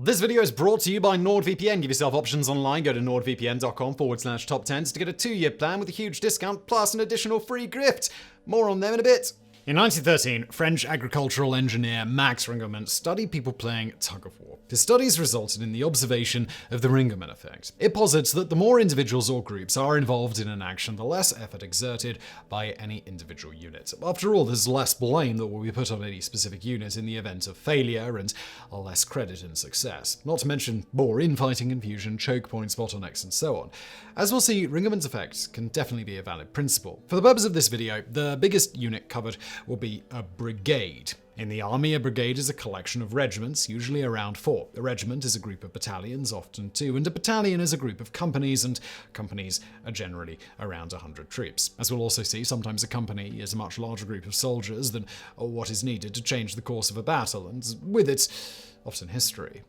This video is brought to you by NordVPN. Give yourself options online. Go to nordvpn.com/TopTenz to get a 2-year plan with a huge discount plus an additional free gift. More on them in a bit. In 1913, French agricultural engineer Max Ringelmann studied people playing tug-of-war. His studies resulted in the observation of the Ringelmann effect. It posits that the more individuals or groups are involved in an action, the less effort exerted by any individual unit. After all, there's less blame that will be put on any specific unit in the event of failure, and less credit in success. Not to mention more infighting, confusion, choke points, bottlenecks, and so on. As we'll see, Ringelmann's effect can definitely be a valid principle. For the purpose of this video, the biggest unit covered will be a brigade. In the army, a brigade is a collection of regiments, usually around 4. A regiment is a group of battalions, often 2, and a battalion is a group of companies, and companies are generally around 100 troops. As we'll also see, sometimes a company is a much larger group of soldiers than what is needed to change the course of a battle, and with it, often history.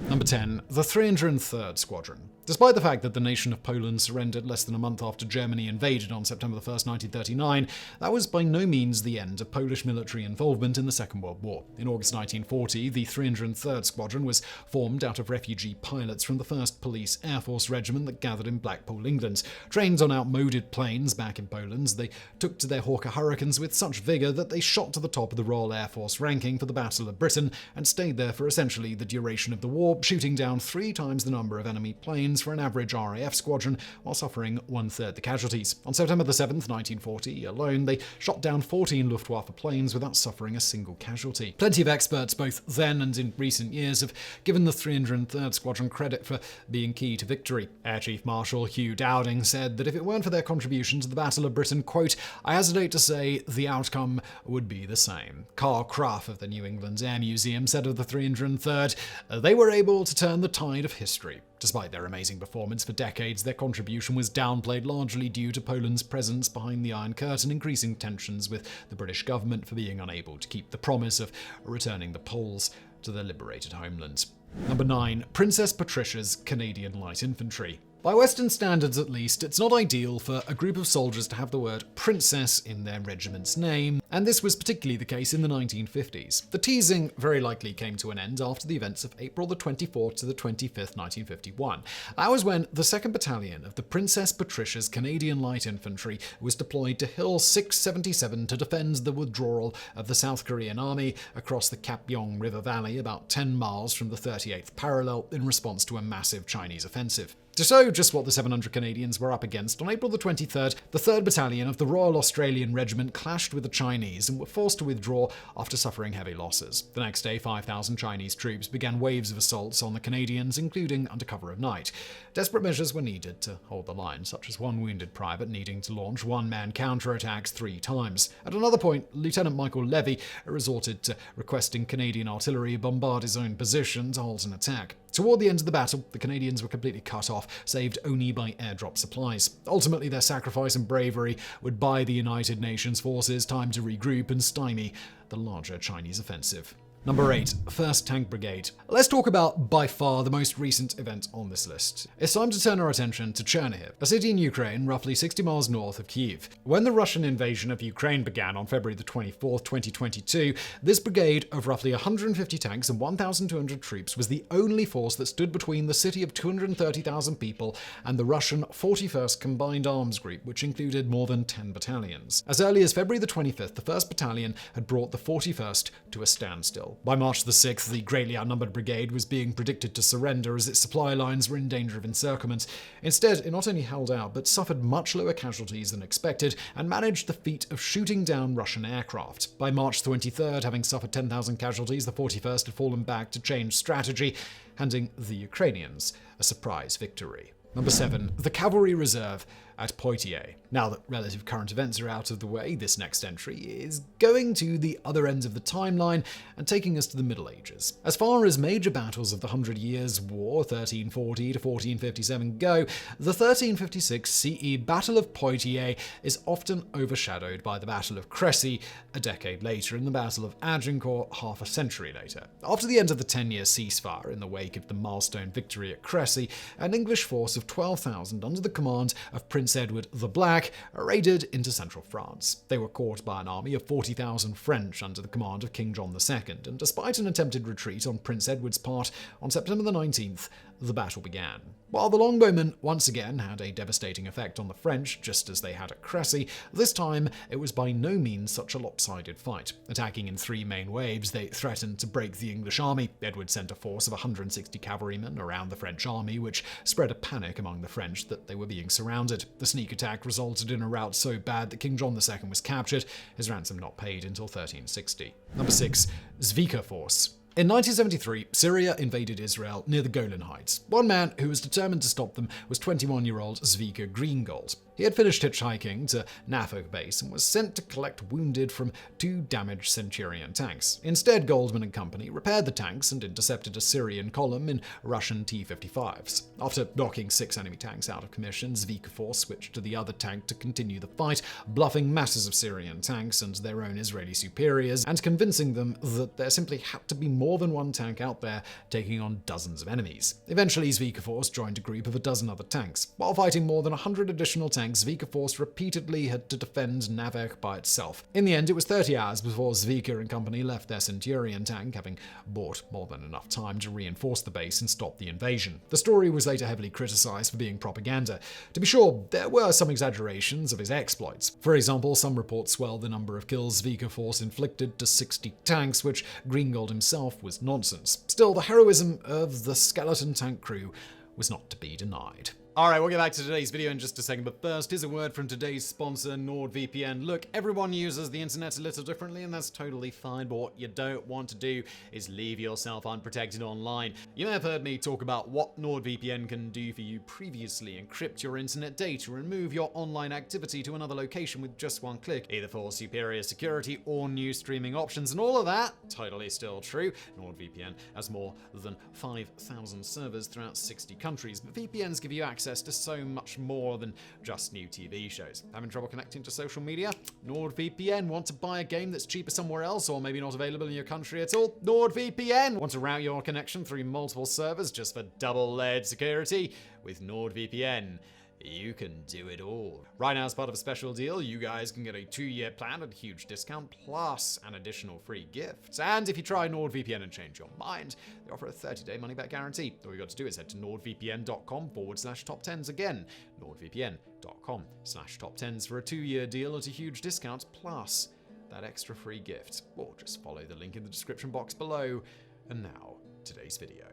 Number 10. The 303rd Squadron. Despite the fact that the nation of Poland surrendered less than a month after Germany invaded on September 1st, 1939, that was by no means the end of Polish military involvement in the Second World War. In August 1940, the 303rd Squadron was formed out of refugee pilots from the 1st Police Air Force Regiment that gathered in Blackpool, England. Trained on outmoded planes back in Poland, they took to their Hawker Hurricanes with such vigour that they shot to the top of the Royal Air Force ranking for the Battle of Britain and stayed there for essentially the duration of the war, shooting down 3 times the number of enemy planes for an average RAF squadron, while suffering 1/3 the casualties. On September 7th, 1940 alone, they shot down 14 Luftwaffe planes without suffering a single casualty. Plenty of experts, both then and in recent years, have given the 303rd Squadron credit for being key to victory. Air Chief Marshal Hugh Dowding said that if it weren't for their contribution to the Battle of Britain, quote, "I hesitate to say the outcome would be the same." Carl Cruff of the New England Air Museum said of the 303rd, "They were able to turn the tide of history." Despite their amazing performance for decades, their contribution was downplayed largely due to Poland's presence behind the Iron Curtain, increasing tensions with the British government for being unable to keep the promise of returning the Poles to their liberated homeland. Number 9. Princess Patricia's Canadian Light Infantry. By Western standards at least, it's not ideal for a group of soldiers to have the word princess in their regiment's name, and this was particularly the case in the 1950s. The teasing very likely came to an end after the events of April the 24th to the 25th, 1951. That was when the 2nd Battalion of the Princess Patricia's Canadian Light Infantry was deployed to Hill 677 to defend the withdrawal of the South Korean Army across the Kapyong River Valley about 10 miles from the 38th parallel in response to a massive Chinese offensive. To show just what the 700 Canadians were up against, on April the 23rd, the 3rd Battalion of the Royal Australian Regiment clashed with the Chinese and were forced to withdraw after suffering heavy losses. The next day, 5,000 Chinese troops began waves of assaults on the Canadians, including under cover of night. Desperate measures were needed to hold the line, such as one wounded private needing to launch one-man counterattacks 3 times. At another point, Lieutenant Michael Levy resorted to requesting Canadian artillery bombard his own position to halt an attack. Toward the end of the battle, the Canadians were completely cut off, saved only by airdrop supplies. Ultimately, their sacrifice and bravery would buy the United Nations forces time to regroup and stymie the larger Chinese offensive. Number 8. 1st Tank Brigade. Let's talk about by far the most recent event on this list. It's time to turn our attention to Chernihiv, a city in Ukraine roughly 60 miles north of Kyiv. When the Russian invasion of Ukraine began on February the 24th, 2022, this brigade of roughly 150 tanks and 1,200 troops was the only force that stood between the city of 230,000 people and the Russian 41st Combined Arms Group, which included more than 10 battalions. As early as February the 25th, the 1st Battalion had brought the 41st to a standstill. By March the 6th, the greatly outnumbered brigade was being predicted to surrender as its supply lines were in danger of encirclement. Instead, it not only held out, but suffered much lower casualties than expected and managed the feat of shooting down Russian aircraft. By March 23rd, having suffered 10,000 casualties, the 41st had fallen back to change strategy, handing the Ukrainians a surprise victory. Number 7. The Cavalry Reserve at Poitiers. Now that relative current events are out of the way, this next entry is going to the other end of the timeline and taking us to the Middle Ages. As far as major battles of the 100 Years' War, 1340 to 1457 go, the 1356 CE Battle of Poitiers is often overshadowed by the Battle of Crécy a decade later and the Battle of Agincourt half a century later. After the end of the 10-year ceasefire in the wake of the milestone victory at Crécy, an English force of 12,000 under the command of Prince Edward the Black attack, raided into central France. They were caught by an army of 40,000 French under the command of King John II, and despite an attempted retreat on Prince Edward's part, on September the 19th, the battle began. While the longbowmen once again had a devastating effect on the French, just as they had at Crécy, this time it was by no means such a lopsided fight. Attacking in 3 main waves, they threatened to break the English army. Edward sent a force of 160 cavalrymen around the French army, which spread a panic among the French that they were being surrounded. The sneak attack resulted in a rout so bad that King John II was captured, his ransom not paid until 1360. Number 6. Zvika Force. In 1973, Syria invaded Israel near the Golan Heights. One man who was determined to stop them was 21-year-old Zvika Greengold. He had finished hitchhiking to Nafo base and was sent to collect wounded from 2 damaged Centurion tanks. Instead, Goldman and company repaired the tanks and intercepted a Syrian column in Russian T-55s. After knocking 6 enemy tanks out of commission, Zvika Force switched to the other tank to continue the fight, bluffing masses of Syrian tanks and their own Israeli superiors, and convincing them that there simply had to be more than one tank out there taking on dozens of enemies. Eventually, Zvika Force joined a group of a dozen other tanks. While fighting more than 100 additional tanks, Zvika Force repeatedly had to defend Navek by itself. In the end, it was 30 hours before Zvika and company left their Centurion tank, having bought more than enough time to reinforce the base and stop the invasion. The story was later heavily criticized for being propaganda. To be sure, there were some exaggerations of his exploits. For example, some reports swell the number of kills Zvika Force inflicted to 60 tanks, which Greengold himself was nonsense. Still, the heroism of the skeleton tank crew was not to be denied. Alright, we'll get back to today's video in just a second, but first, here's a word from today's sponsor, NordVPN. Look, everyone uses the internet a little differently, and that's totally fine, but what you don't want to do is leave yourself unprotected online. You may have heard me talk about what NordVPN can do for you previously: encrypt your internet data, and move your online activity to another location with just one click, either for superior security or new streaming options, and all of that, totally still true. NordVPN has more than 5,000 servers throughout 60 countries, but VPNs give you access to so much more than just new TV shows. Having trouble connecting to social media? NordVPN. Want to buy a game that's cheaper somewhere else or maybe not available in your country at all? NordVPN. Want to route your connection through multiple servers just for double-layered security? With NordVPN, you can do it all. Right now, as part of a special deal, you guys can get a 2-year plan at a huge discount, plus an additional free gift. And if you try NordVPN and change your mind, they offer a 30-day money-back guarantee. All you got to do is head to nordvpn.com/TopTenz. Again, nordvpn.com/TopTenz for a 2-year deal at a huge discount, plus that extra free gift. Or just follow the link in the description box below. And now, today's video.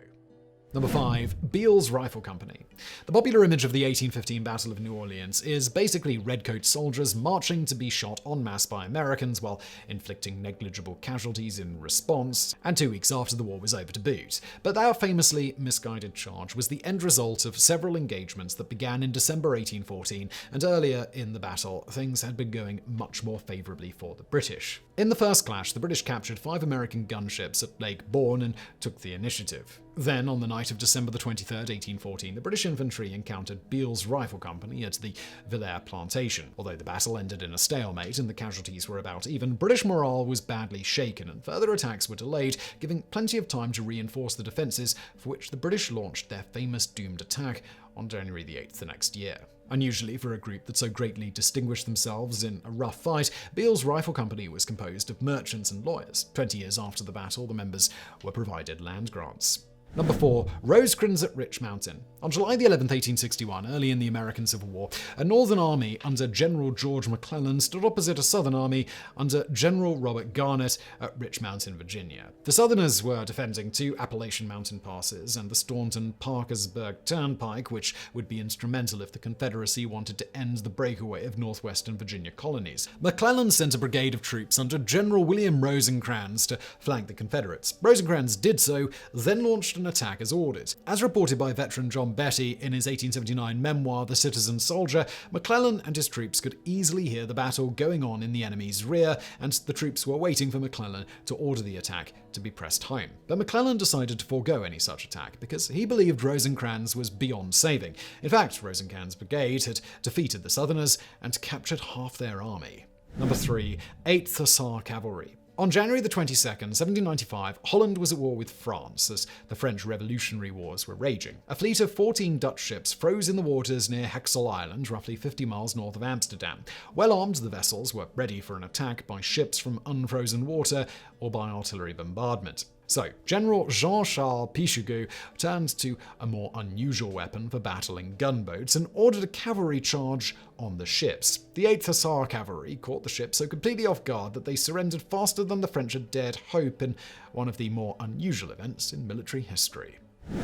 Number 5. Beale's Rifle Company. The popular image of the 1815 Battle of New Orleans is basically redcoat soldiers marching to be shot en masse by Americans while inflicting negligible casualties in response, and 2 weeks after the war was over to boot. But that famously misguided charge was the end result of several engagements that began in December 1814, and earlier in the battle, things had been going much more favorably for the British. In the first clash, the British captured 5 American gunships at Lake Bourne and took the initiative. Then, on the night of December 23rd, 1814, the British infantry encountered Beale's Rifle Company at the Villers Plantation. Although the battle ended in a stalemate and the casualties were about even, British morale was badly shaken and further attacks were delayed, giving plenty of time to reinforce the defences, for which the British launched their famous doomed attack on January 8th the next year. Unusually for a group that so greatly distinguished themselves in a rough fight, Beale's Rifle Company was composed of merchants and lawyers. 20 years after the battle, the members were provided land grants. Number 4. Rosecrans at Rich Mountain. On July 11th, 1861, early in the American Civil War, a Northern army under General George McClellan stood opposite a Southern army under General Robert Garnett at Rich Mountain, Virginia. The Southerners were defending 2 Appalachian Mountain passes and the Staunton-Parkersburg Turnpike, which would be instrumental if the Confederacy wanted to end the breakaway of northwestern Virginia colonies. McClellan sent a brigade of troops under General William Rosecrans to flank the Confederates. Rosecrans did so, then launched an attack as ordered. As reported by veteran John Betty in his 1879 memoir, The Citizen Soldier, McClellan and his troops could easily hear the battle going on in the enemy's rear, and the troops were waiting for McClellan to order the attack to be pressed home. But McClellan decided to forego any such attack because he believed Rosecrans was beyond saving. In fact, Rosecrans' brigade had defeated the Southerners and captured half their army. Number 3. 8th Hussar Cavalry. On January 22nd, 1795, Holland was at war with France as the French Revolutionary Wars were raging. A fleet of 14 Dutch ships froze in the waters near Hexel Island, roughly 50 miles north of Amsterdam. Well armed, the vessels were ready for an attack by ships from unfrozen water or by artillery bombardment. So, General Jean-Charles Pichegru turned to a more unusual weapon for battling gunboats and ordered a cavalry charge on the ships. The 8th Hussar Cavalry caught the ships so completely off guard that they surrendered faster than the French had dared hope in one of the more unusual events in military history.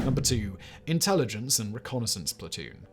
Number 2. Intelligence and Reconnaissance Platoon.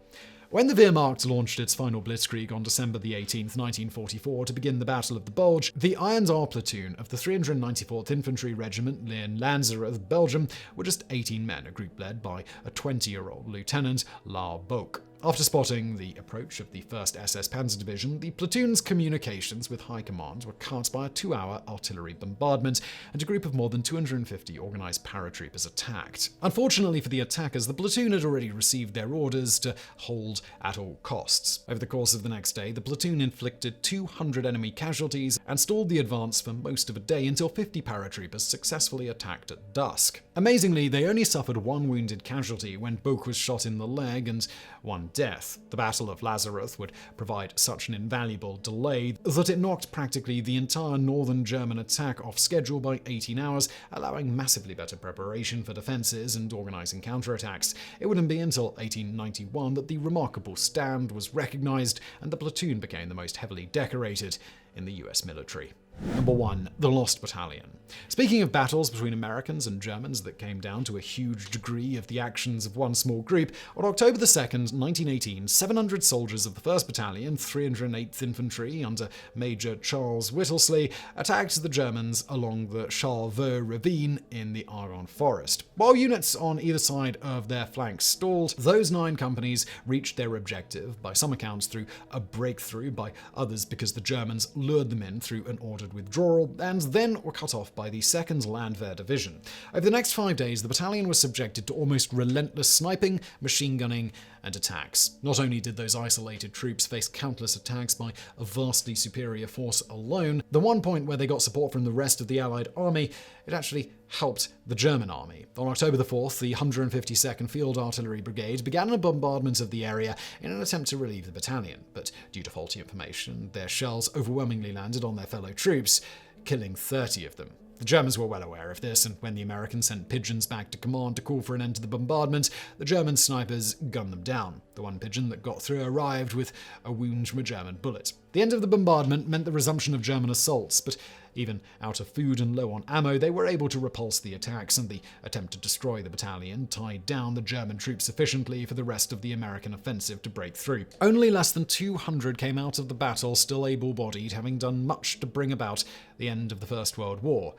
When the Wehrmacht launched its final blitzkrieg on December 18, 1944 to begin the Battle of the Bulge, the I&R platoon of the 394th Infantry Regiment in Lanzereth, Belgium, were just 18 men, a group led by a 20-year-old Lieutenant Lar Boek. After spotting the approach of the 1st SS Panzer Division, the platoon's communications with High Command were cut by a 2-hour artillery bombardment, and a group of more than 250 organized paratroopers attacked. Unfortunately for the attackers, the platoon had already received their orders to hold at all costs. Over the course of the next day, the platoon inflicted 200 enemy casualties and stalled the advance for most of a day until 50 paratroopers successfully attacked at dusk. Amazingly, they only suffered 1 wounded casualty when Boek was shot in the leg and 1 death. The Battle of Lazareth would provide such an invaluable delay that it knocked practically the entire northern German attack off schedule by 18 hours, allowing massively better preparation for defenses and organizing counterattacks. It wouldn't be until 1891 that the remarkable stand was recognized and the platoon became the most heavily decorated in the US military. Number 1. The Lost Battalion. Speaking of battles between Americans and Germans that came down to a huge degree of the actions of one small group, on October 2nd, 1918, 700 soldiers of the 1st Battalion, 308th Infantry under Major Charles Whittlesey, attacked the Germans along the Charleveux Ravine in the Argonne Forest. While units on either side of their flanks stalled, those 9 companies reached their objective, by some accounts through a breakthrough, by others because the Germans lured them in through an ordered withdrawal, and then were cut off by the 2nd Landwehr Division. Over the next 5 days, the battalion was subjected to almost relentless sniping, machine gunning, and attacks. Not only did those isolated troops face countless attacks by a vastly superior force alone, the one point where they got support from the rest of the Allied army, it actually helped the German army. On October 4th, the 152nd Field Artillery Brigade began a bombardment of the area in an attempt to relieve the battalion, but due to faulty information, their shells overwhelmingly landed on their fellow troops, killing 30 of them. The Germans were well aware of this, and when the Americans sent pigeons back to command to call for an end to the bombardment, the German snipers gunned them down. The one pigeon that got through arrived with a wound from a German bullet. The end of the bombardment meant the resumption of German assaults, but even out of food and low on ammo, they were able to repulse the attacks, and the attempt to destroy the battalion tied down the German troops sufficiently for the rest of the American offensive to break through. Only less than 200 came out of the battle still able-bodied, having done much to bring about the end of the First World War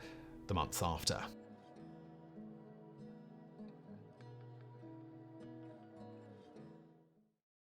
the month after.